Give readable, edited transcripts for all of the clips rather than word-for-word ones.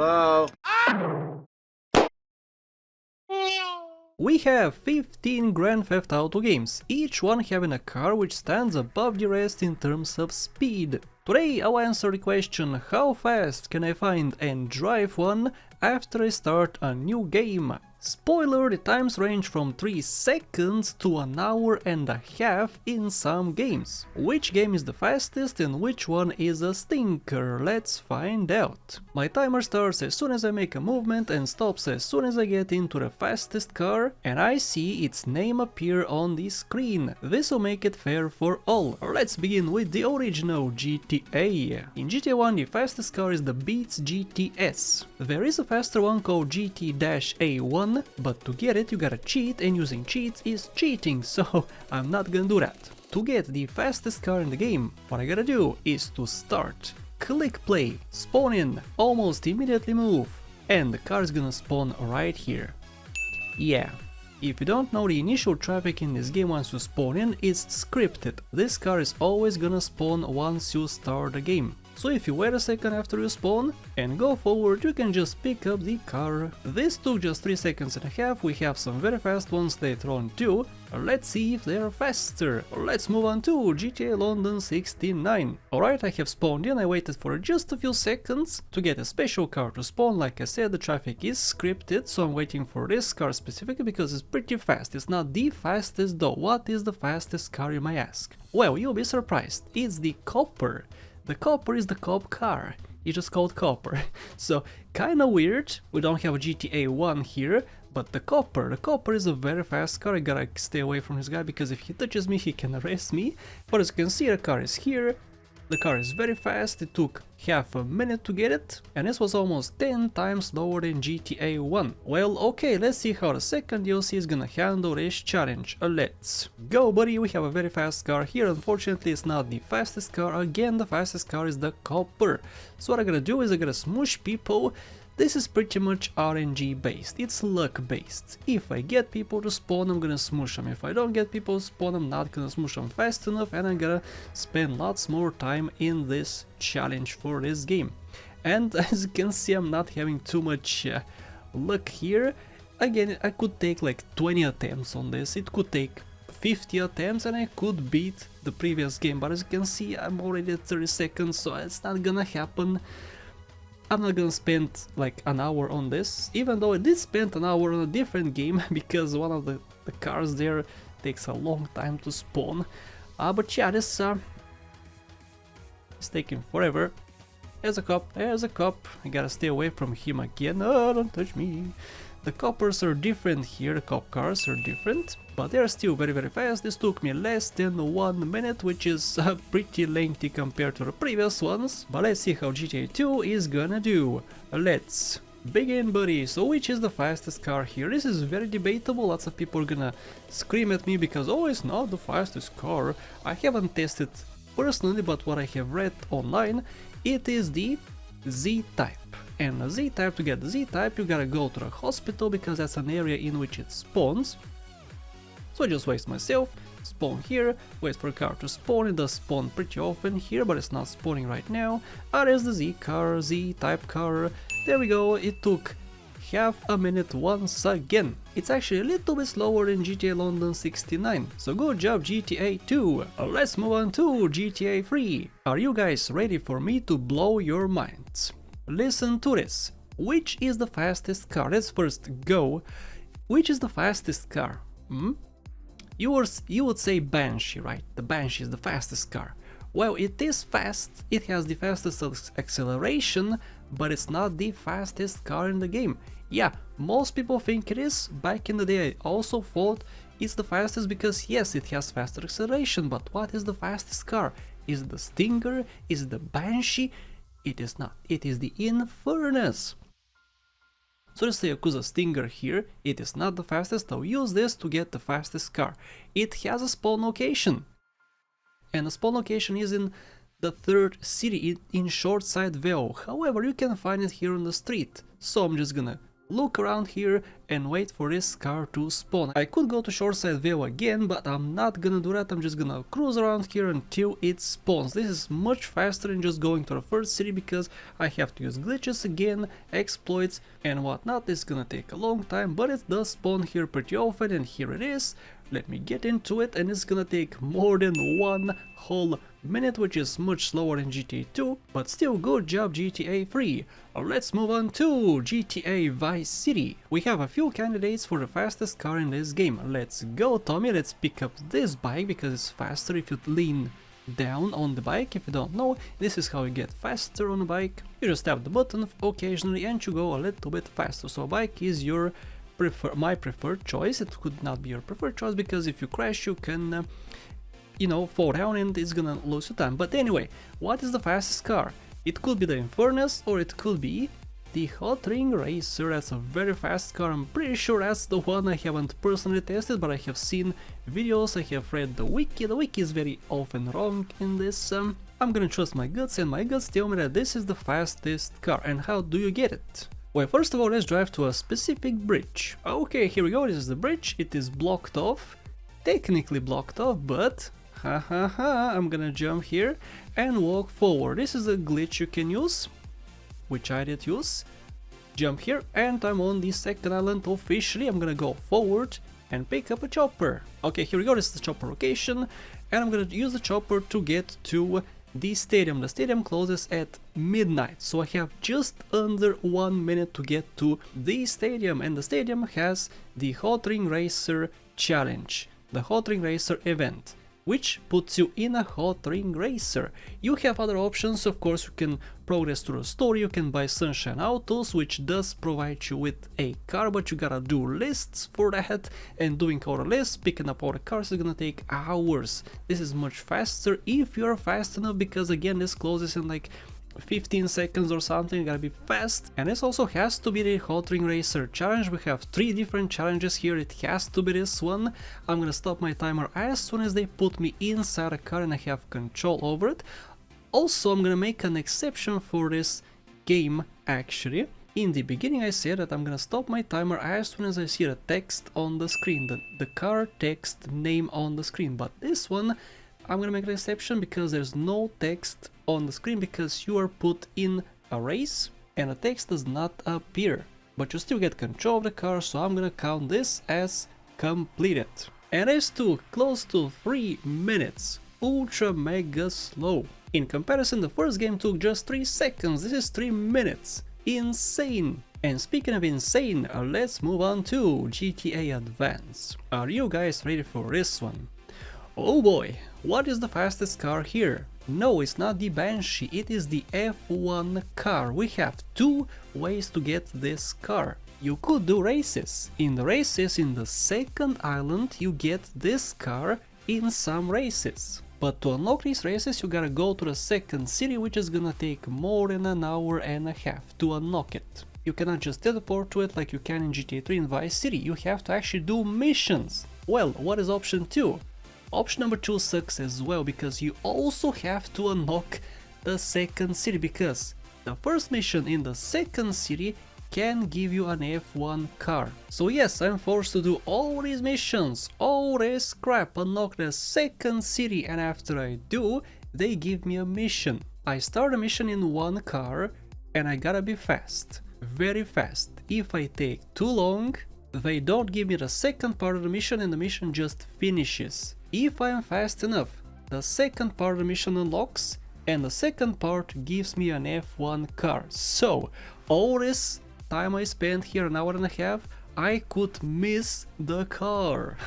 Hello? We have 15 Grand Theft Auto games, each one having a car which stands above the rest in terms of speed. Today I'll answer the question, how fast can I find and drive one after I start a new game? Spoiler, the times range from 3 seconds to an hour and a half in some games. Which game is the fastest and which one is a stinker? Let's find out. My timer starts as soon as I make a movement and stops as soon as I get into the fastest car and I see its name appear on the screen. This will make it fair for all. Let's begin with the original GTA. In GTA 1 the fastest car is the Beats GTS. There is a faster one called GT-A1, but to get it you gotta cheat, and using cheats is cheating, so I'm not gonna do that. To get the fastest car in the game, what I gotta do is to start, click play, spawn in, almost immediately move, and the car is gonna spawn right here. Yeah. If you don't know, the initial traffic in this game once you spawn in is scripted. This car is always gonna spawn once you start the game. So if you wait a second after you spawn and go forward, you can just pick up the car. This took just 3 seconds and a half, we have some very fast ones later on too. Let's see if they are faster. Let's move on to GTA London 69. Alright, I have spawned in, I waited for just a few seconds to get a special car to spawn. Like I said, the traffic is scripted, so I'm waiting for this car specifically because it's pretty fast. It's not the fastest though. What is the fastest car, you might ask? Well, you'll be surprised. It's the Copper. The Copper is the cop car, it's just called Copper. So kinda weird, we don't have a GTA 1 here, but the Copper is a very fast car. I gotta stay away from this guy because if he touches me he can arrest me. But as you can see, the car is here, the car is very fast, it took half a minute to get it, and this was almost 10 times slower than GTA 1. Well, okay, let's see how the second DLC is gonna handle this challenge. Let's go, buddy. We have a very fast car here. Unfortunately, it's not the fastest car. Again, the fastest car is the Copper. So what I'm gonna do is I'm gonna smush people. This is pretty much RNG based, it's luck based. If I get people to spawn, I'm gonna smush them. If I don't get people to spawn, I'm not gonna smush them fast enough, and I'm gonna spend lots more time in this challenge for this game. And as you can see, I'm not having too much luck here. Again, I could take like 20 attempts on this, it could take 50 attempts and I could beat the previous game, but as you can see, I'm already at 30 seconds, so it's not gonna happen. I'm not gonna spend like an hour on this, even though I did spend an hour on a different game because one of the cars there takes a long time to spawn. But yeah, this is taking forever. There's a cop, I gotta stay away from him again. Oh, don't touch me. The Coppers are different here, the cop cars are different, but they are still very fast. This took me less than 1 minute, which is pretty lengthy compared to the previous ones. But let's see how GTA 2 is gonna do. Let's begin, buddy. So which is the fastest car here? This is very debatable. Lots of people are gonna scream at me because, oh, it's not the fastest car. I haven't tested personally, but what I have read online, it is the Z-Type. And a Z-Type, to get the Z-Type you gotta go to the hospital because that's an area in which it spawns. So I just waste myself, spawn here, wait for a car to spawn. It does spawn pretty often here, but it's not spawning right now. There's the Z-car, Z-Type car, there we go, it took half a minute once again. It's actually a little bit slower than GTA London 69, so good job GTA 2. Let's move on to GTA 3. Are you guys ready for me to blow your minds? Listen to this. Which is the fastest car? Let's first go. Which is the fastest car? You would say Banshee, right? The Banshee is the fastest car. Well, it is fast, it has the fastest acceleration, but it's not the fastest car in the game. Yeah, most people think it is. Back in the day I also thought it's the fastest because yes, it has faster acceleration, but what is the fastest car? Is it the Stinger? Is it the Banshee? It is not, it is the Infernus. So let's say Yakuza Stinger here, it is not the fastest, I'll use this to get the fastest car. It has a spawn location, and the spawn location is in the 3rd city in Shortside Vale. However, you can find it here on the street, so I'm just gonna look around here and wait for this car to spawn. I could go to shoreside view again, but I'm not gonna do that. I'm just gonna cruise around here until it spawns. This is much faster than just going to the first city because I have to use glitches again, exploits and whatnot. This is gonna take a long time, but it does spawn here pretty often, and here it is. Let me get into it, and it's gonna take more than 1 whole minute, which is much slower than GTA 2, but still good job GTA 3. Let's move on to GTA Vice City. We have a few candidates for the fastest car in this game. Let's go, Tommy, let's pick up this bike because it's faster if you lean down on the bike. If you don't know, this is how you get faster on a bike. You just tap the button occasionally and you go a little bit faster. So a bike is your my preferred choice. It could not be your preferred choice because if you crash you can you know, fall down and it's gonna lose your time. But anyway, what is the fastest car? It could be the Infernus or it could be the Hot Ring Racer. That's a very fast car. I'm pretty sure that's the one. I haven't personally tested, but I have seen videos, I have read the wiki. The wiki is very often wrong in this. I'm gonna trust my guts, and my guts tell me that this is the fastest car. And how do you get it? Well, first of all, let's drive to a specific bridge. Okay, here we go, this is the bridge. It is blocked off, technically blocked off, but I'm gonna jump here and walk forward. This is a glitch you can use, which I did use. Jump here and I'm on the second island officially. I'm gonna go forward and pick up a chopper. Okay, here we go, this is the chopper location, and I'm gonna use the chopper to get to the stadium. The stadium closes at midnight, so I have just under 1 minute to get to the stadium, and the stadium has the Hot Ring Racer challenge, the Hot Ring Racer event, which puts you in a Hot Ring Racer. You have other options, of course. You can progress through the story, you can buy Sunshine Autos, which does provide you with a car, but you gotta do lists for that, and doing all the lists, picking up all the cars is gonna take hours. This is much faster if you're fast enough, because again, this closes in like 15 seconds or something. You gotta be fast. And this also has to be the Hot Ring Racer challenge. We have 3 different challenges here. It has to be this one. I'm gonna stop my timer as soon as they put me inside a car and I have control over it. Also, I'm gonna make an exception for this game actually. In the beginning I said that I'm gonna stop my timer as soon as I see the text on the screen, the car text name on the screen, but this one I'm gonna make an exception because there's no text on the screen, because you are put in a race and the text does not appear, but you still get control of the car, so I'm gonna count this as completed. And it's took close to 3 minutes, ultra mega slow. In comparison, the first game took just 3 seconds, this is 3 minutes, insane. And speaking of insane, let's move on to GTA Advance. Are you guys ready for this one? Oh boy, what is the fastest car here? No, it's not the Banshee, it is the F1 car. We have 2 ways to get this car. You could do races. In the races in the second island you get this car in some races. But to unlock these races you gotta go to the second city, which is gonna take more than an hour and a half to unlock it. You cannot just teleport to it like you can in GTA 3 and Vice City, you have to actually do missions. Well, what is option 2? Option number 2 sucks as well, because you also have to unlock the second city, because the first mission in the second city can give you an F1 car. So yes, I'm forced to do all these missions, all this crap, unlock the second city, and after I do, they give me a mission. I start a mission in one car and I gotta be fast, very fast. If I take too long, they don't give me the second part of the mission and the mission just finishes. If I am fast enough, the second part of the mission unlocks and the second part gives me an F1 car. So all this time I spent here, an hour and a half, I could miss the car.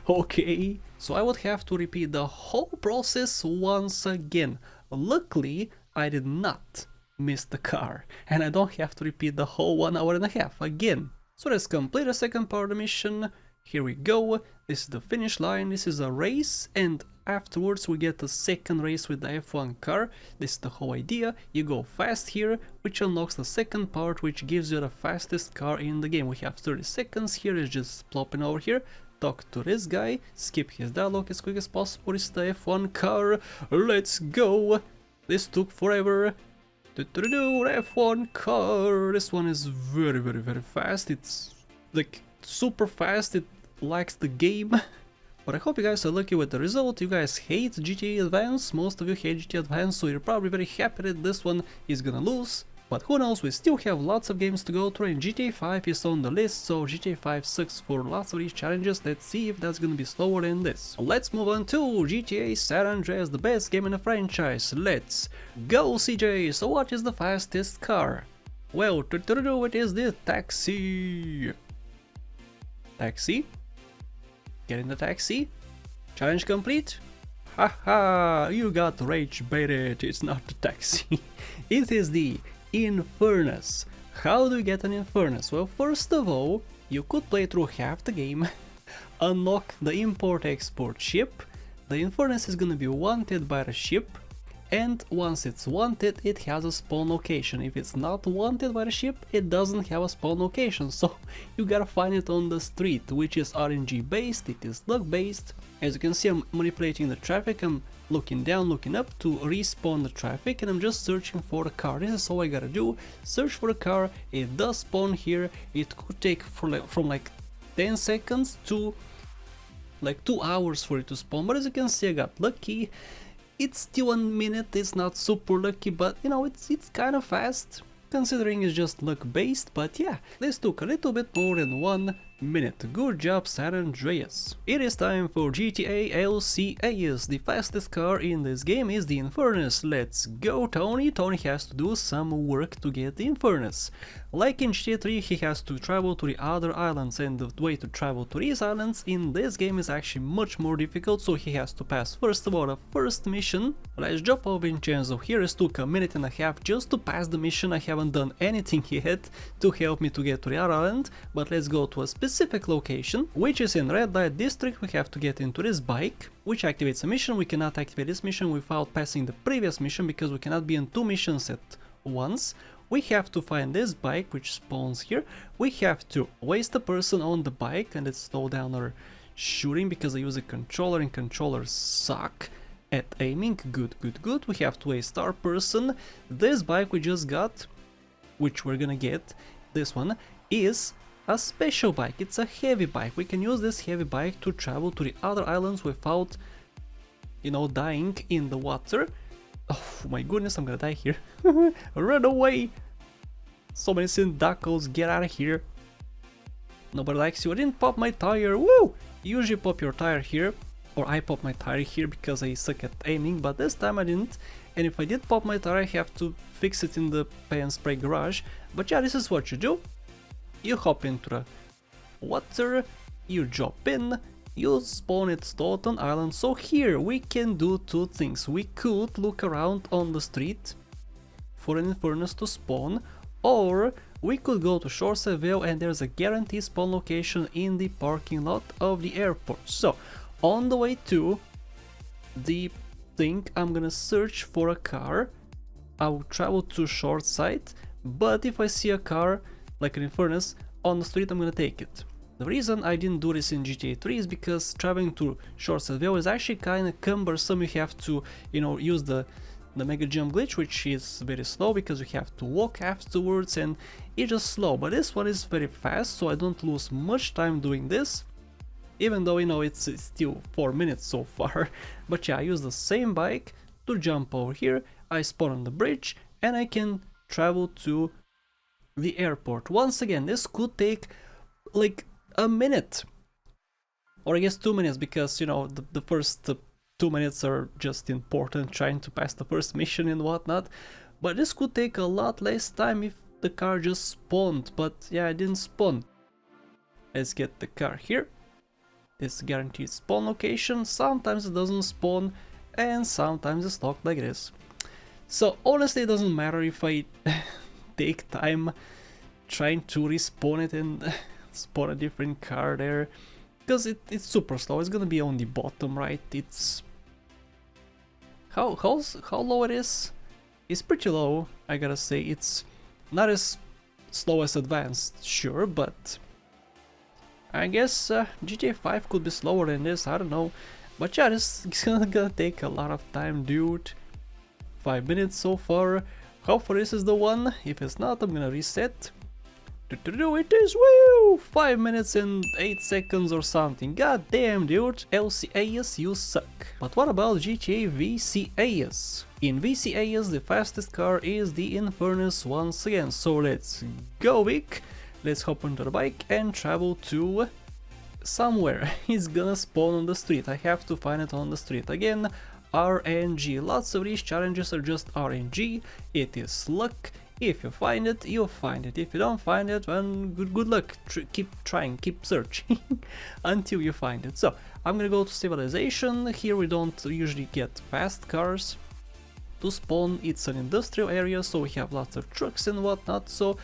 Okay, so I would have to repeat the whole process once again. Luckily, I did not miss the car and I don't have to repeat the whole 1 hour and a half again. So let's complete the second part of the mission. Here we go, this is the finish line, this is a race, and afterwards we get a second race with the F1 car. This is the whole idea, you go fast here, which unlocks the second part, which gives you the fastest car in the game. We have 30 seconds here, it's just plopping over here, talk to this guy, skip his dialogue as quick as possible. This is the F1 car, let's go! This took forever. F1 car. This one is very fast. It's like super fast. It likes the game. But I hope you guys are lucky with the result. You guys hate GTA Advance. Most of you hate GTA Advance, so you're probably very happy that this one is gonna lose. But who knows, we still have lots of games to go through, and GTA 5 is on the list, so GTA 5 sucks for lots of these challenges. Let's see if that's gonna be slower than this. Let's move on to GTA San Andreas, the best game in the franchise. Let's go, CJ! So what is the fastest car? Well, it is the taxi. Taxi? Get in the taxi? Challenge complete? Haha, you got rage baited, it's not the taxi. It is the Infernus. How do you get an Infernus? Well, first of all, you could play through half the game, unlock the import-export ship. The Infernus is gonna be wanted by the ship, and once it's wanted, it has a spawn location. If it's not wanted by the ship, it doesn't have a spawn location, so you gotta find it on the street, which is RNG based, it is luck based. As you can see, I'm manipulating the traffic, I'm looking down, looking up to respawn the traffic, and I'm just searching for the car. This is all I gotta do, search for the car, it does spawn here. It could take from like 10 seconds to like 2 hours for it to spawn, but as you can see, I got lucky. It's still 1 minute, it's not super lucky, but you know, it's kind of fast, considering it's just luck based. But yeah, this took a little bit more than 1 minute. Good job, San Andreas. It is time for GTA LCAs. The fastest car in this game is the Infernus. Let's go, Tony. Tony has to do some work to get the Infernus. Like in GTA 3, he has to travel to the other islands, and the way to travel to these islands in this game is actually much more difficult, so he has to pass first of all the first mission. Let's jump over Vincenzo here. It took 1.5 minutes just to pass the mission. I haven't done anything yet to help me to get to the other island, but let's go to a specific location, which is in Red Light District. We have to get into this bike, which activates a mission. We cannot activate this mission without passing the previous mission, because we cannot be in 2 missions at once. We have to find this bike, which spawns here. We have to waste a person on the bike, and let's slow down our shooting because I use a controller and controllers suck at aiming. Good. We have to waste our person. This bike we just got, which we're gonna get, this one, is a special bike. It's a heavy bike. We can use this heavy bike to travel to the other islands without, you know, dying in the water. Oh my goodness, I'm gonna die here. Run away! So many Sindacos, get out of here. Nobody likes you. I didn't pop my tire. Woo! You usually pop your tire here, or I pop my tire here because I suck at aiming, but this time I didn't. And if I did pop my tire, I have to fix it in the pay and spray garage. But yeah, this is what you do. You hop into the water, you drop in, you spawn at Stoughton Island. So here we can do 2 things. We could look around on the street for an Infernus to spawn, or we could go to Shoresville, and there's a guaranteed spawn location in the parking lot of the airport. So on the way to the thing, I'm gonna search for a car. I'll travel to Shoreside, but if I see a car like an Infernus on the street, I'm gonna take it. The reason I didn't do this in GTA 3 is because traveling to Shoresville is actually kinda cumbersome. You have to, you know, use the mega jump glitch, which is very slow because you have to walk afterwards, and it's just slow. But this one is very fast, so I don't lose much time doing this, even though, you know, it's still 4 minutes so far. But yeah, I use the same bike to jump over here. I spawn on the bridge, and I can travel to the airport. Once again, this could take like a minute, or I guess 2 minutes, because, you know, the first 2 minutes are just important, trying to pass the first mission and whatnot. But this could take a lot less time if the car just spawned. But yeah, I didn't spawn. Let's get the car here. This guaranteed spawn location. Sometimes it doesn't spawn, and sometimes it's locked like this. So honestly, it doesn't matter if I take time trying to respawn it and spawn a different car there, because it's super slow. It's gonna be on the bottom right. It's how low it is? It's pretty low, I gotta say. It's not as slow as Advanced, sure, but I guess GTA 5 could be slower than this, I don't know. But yeah, this is gonna take a lot of time, dude. 5 minutes so far. Hopefully this is the one. If it's not, I'm gonna reset. It is, woo! 5 minutes and 8 seconds or something. God damn, dude. LCAS, you suck. But what about GTA VCAS? In VCAS, the fastest car is the Infernus once again. So let's go, Vic. Let's hop onto the bike and travel to somewhere. It's gonna spawn on the street. I have to find it on the street again. RNG. Lots of these challenges are just RNG. It is luck. If you find it, you'll find it. If you don't find it, then good luck. Keep trying, keep searching until you find it. So I'm gonna go to civilization. Here we don't usually get fast cars to spawn. It's an industrial area, so we have lots of trucks and whatnot. So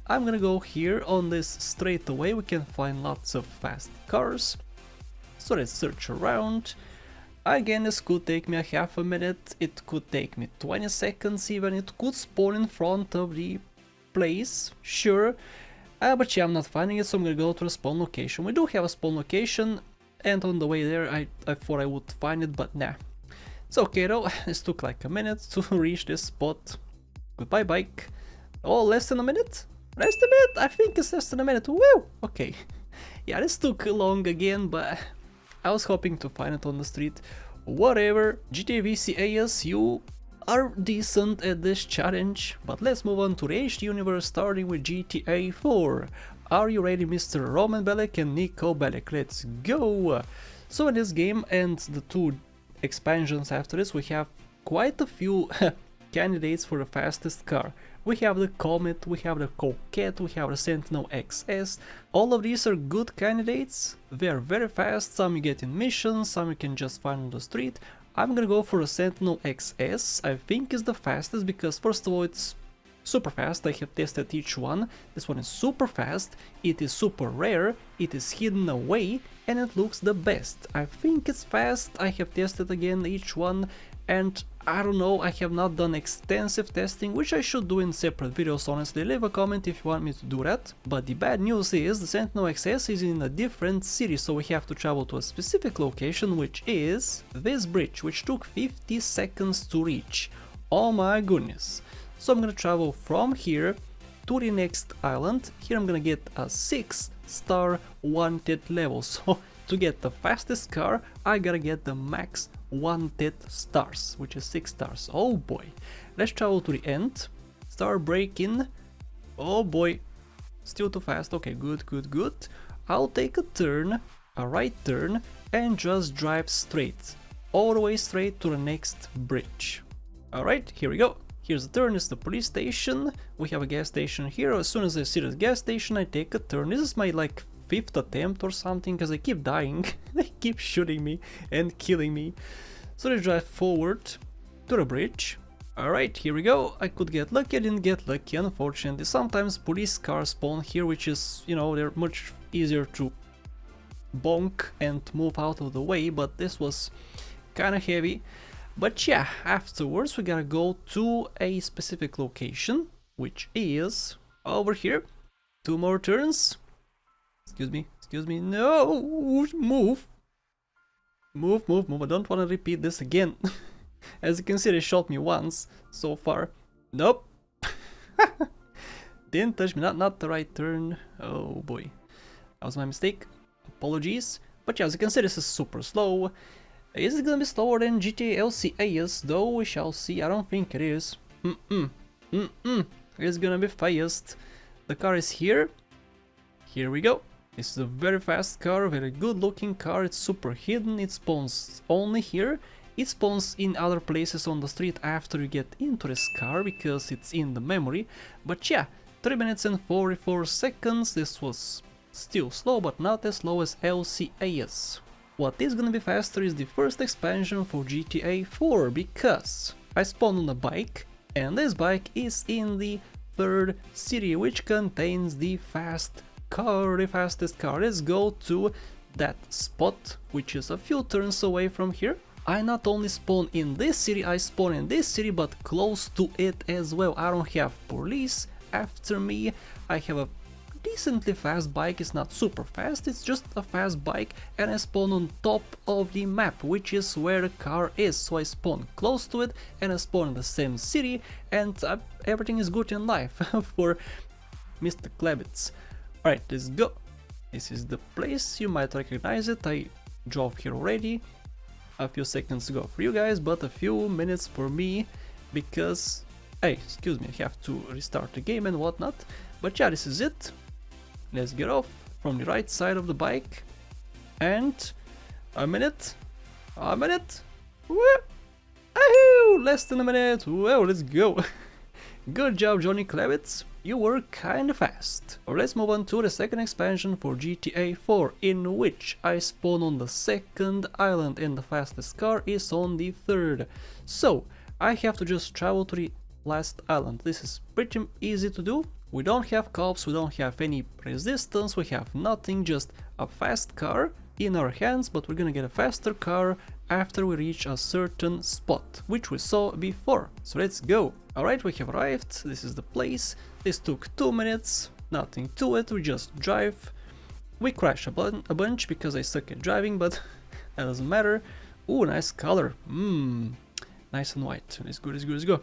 I'm gonna go here on this straight away. We can find lots of fast cars. So let's search around. Again, this could take me a half a minute, it could take me 20 seconds even, it could spawn in front of the place, sure. But yeah, I'm not finding it, so I'm gonna go to the spawn location. We do have a spawn location, and on the way there I thought I would find it, but nah. It's okay though, this took like a minute to reach this spot. Goodbye bike. Oh, less than a minute? Less than a minute? I think it's less than a minute, woo! Okay. Yeah, this took long again, but I was hoping to find it on the street. Whatever, GTA VCAS, you are decent at this challenge, but let's move on to the HD universe, starting with GTA 4. Are you ready, Mr. Roman Belek and Nico Belek? Let's go! So in this game and the 2 expansions after this, we have quite a few candidates for the fastest car. We have the Comet, we have the Coquette, we have the Sentinel XS. All of these are good candidates. They're very fast, some you get in missions, some you can just find on the street. I'm gonna go for the Sentinel XS. I think is the fastest because first of all it's super fast. I have tested each one. This one is super fast, it is super rare, it is hidden away, and it looks the best. I think it's fast. I have tested again each one, and I don't know, I have not done extensive testing, which I should do in separate videos, honestly. Leave a comment if you want me to do that. But the bad news is the Sentinel XS is in a different city, so we have to travel to a specific location, which is this bridge, which took 50 seconds to reach. Oh my goodness. So I'm gonna travel from here to the next island. Here I'm gonna get a 6-star wanted level. So to get the fastest car, I gotta get the max wanted stars, which is 6 stars. Oh boy. Let's travel to the end. Start braking. Oh boy. Still too fast. Okay, good. I'll take a turn, a right turn, and just drive straight. All the way straight to the next bridge. Alright, here we go. Here's the turn, it's the police station. We have a gas station here. As soon as I see the gas station, I take a turn. This is my like 5th attempt or something, because I keep dying. They keep shooting me and killing me. So let's drive forward to the bridge. Alright, here we go. I could get lucky, I didn't get lucky, unfortunately. Sometimes police cars spawn here, which is, you know, they're much easier to bonk and move out of the way, but this was kinda heavy. But yeah, afterwards we gotta go to a specific location, which is over here. 2 more turns. Excuse me, no, move. Move, I don't want to repeat this again. As you can see, they shot me once so far. Nope. Didn't touch me, not the right turn. Oh boy, that was my mistake. Apologies. But yeah, as you can see, this is super slow. Is it gonna be slower than GTA LCAS though? We shall see. I don't think it is. It's gonna be fast. The car is here. Here we go. This is a very fast car, very good looking car. It's super hidden. It spawns only here. It spawns in other places on the street after you get into this car, because it's in the memory. But yeah, 3 minutes and 44 seconds. This was still slow, but not as slow as LCAS. What is gonna be faster is the first expansion for GTA 4, because I spawned on a bike, and this bike is in the 3rd city, which contains the fastest car. Let's go to that spot, which is a few turns away from here. I not only spawn in this city, I spawn in this city, but close to it as well. I don't have police after me. I have a decently fast bike. It's not super fast, it's just a fast bike, and I spawn on top of the map, which is where the car is. So I spawn close to it and I spawn in the same city, and everything is good in life for Mr. Klebitz. Alright, let's go. This is the place, you might recognize it. I drove here already a few seconds ago for you guys, but a few minutes for me because, hey, excuse me, I have to restart the game and whatnot. But yeah, this is it. Let's get off from the right side of the bike. And a minute. Woo! Less than a minute. Well, let's go. Good job, Johnny Klebitz. You were kinda fast. Let's move on to the second expansion for GTA 4, in which I spawn on the second island and the fastest car is on the third. So I have to just travel to the last island. This is pretty easy to do. We don't have cops, we don't have any resistance, we have nothing, just a fast car in our hands, but we're gonna get a faster car after we reach a certain spot, which we saw before. So let's go. Alright, we have arrived, this is the place. This took 2 minutes, nothing to it, we just drive. We crash a bunch because I suck at driving, but that doesn't matter. Ooh, nice color. Nice and white. Let's go, let's go.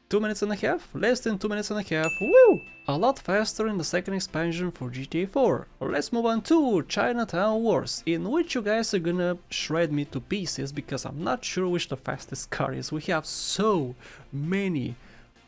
2 minutes and a half? Less than 2 minutes and a half. Woo! A lot faster in the second expansion for GTA 4. Let's move on to Chinatown Wars, in which you guys are gonna shred me to pieces because I'm not sure which the fastest car is. We have so many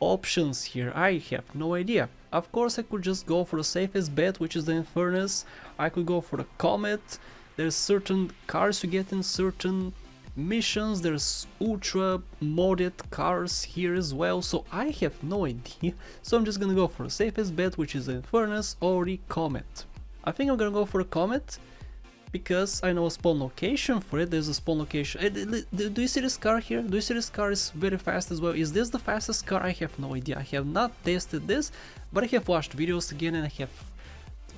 options here, I have no idea. Of course I could just go for the safest bet, which is the Infernus. I could go for the Comet. There's certain cars you get in certain missions, there's ultra modded cars here as well, so I have no idea. So I'm just gonna go for the safest bet, which is the Infernus or the Comet. I think I'm gonna go for the Comet because I know a spawn location for it. There's a spawn location. Do you see this car here? Do you see this car is very fast as well? Is this the fastest car? I have no idea. I have not tested this, but I have watched videos again and I have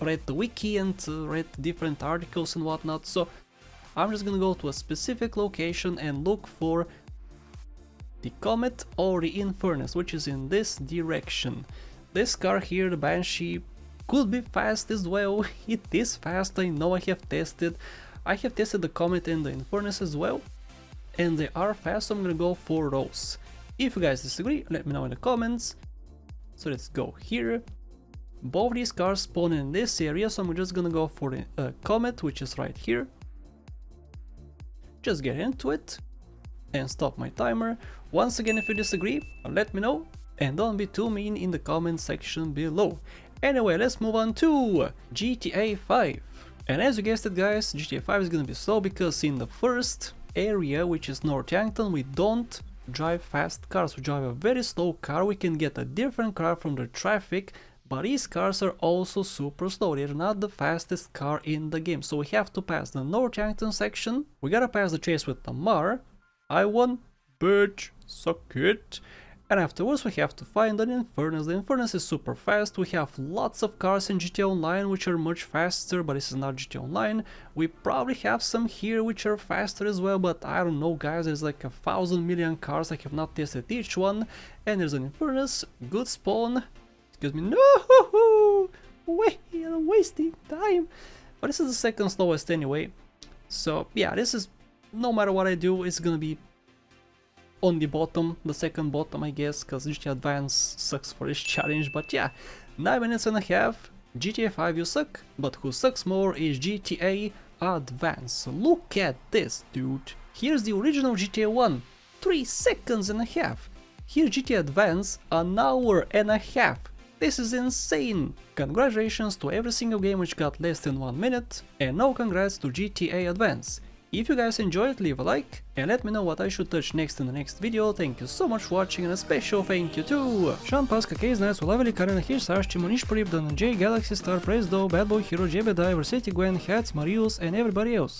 read the wiki and read different articles and whatnot, so I'm just gonna go to a specific location and look for the Comet or the Infernus, which is in this direction. This car here, the Banshee, could be fast as well. It is fast, I know, I have tested the Comet and the Infernus as well, and they are fast, so I'm gonna go for those. If you guys disagree, let me know in the comments. So let's go here. Both these cars spawn in this area, so I'm just gonna go for the Comet, which is right here. Just get into it and stop my timer. Once again, if you disagree, let me know and don't be too mean in the comment section below. Anyway, let's move on to GTA 5. And as you guessed it guys, GTA 5 is gonna be slow because in the first area, which is North Yankton, we don't drive fast cars, we drive a very slow car. We can get a different car from the traffic, but these cars are also super slow. They're not the fastest car in the game. So we have to pass the North Yankton section. We gotta pass the chase with Tamar. I won, bitch, suck it. And afterwards we have to find an Infernus. The Infernus is super fast. We have lots of cars in GTA Online which are much faster, but this is not GTA Online. We probably have some here which are faster as well, but I don't know guys, there's like 1,000 million cars. I have not tested each one. And there's an Infernus, good spawn. Excuse me, no! Wait, I'm wasting time. But this is the second slowest anyway. So yeah, this is, no matter what I do, it's gonna be on the bottom, the second bottom I guess, because GTA Advance sucks for this challenge. But yeah, 9 minutes and a half, GTA 5 you suck, but who sucks more is GTA Advance. Look at this, dude. Here's the original GTA 1, 3 seconds and a half. Here's GTA Advance, an hour and a half. This is insane! Congratulations to every single game which got less than 1 minute, and no congrats to GTA Advance. If you guys enjoyed, leave a like and let me know what I should touch next in the next video. Thank you so much for watching and a special thank you to Sean Paska, Case Nights, Ulaveli, Karina Hirsch, Sarchi, Monish Polip, Dan J, Galaxy Star, Praise Doe, Bad Boy Hero, Jebediah, Versetti Gwen, Hats, Marius and everybody else.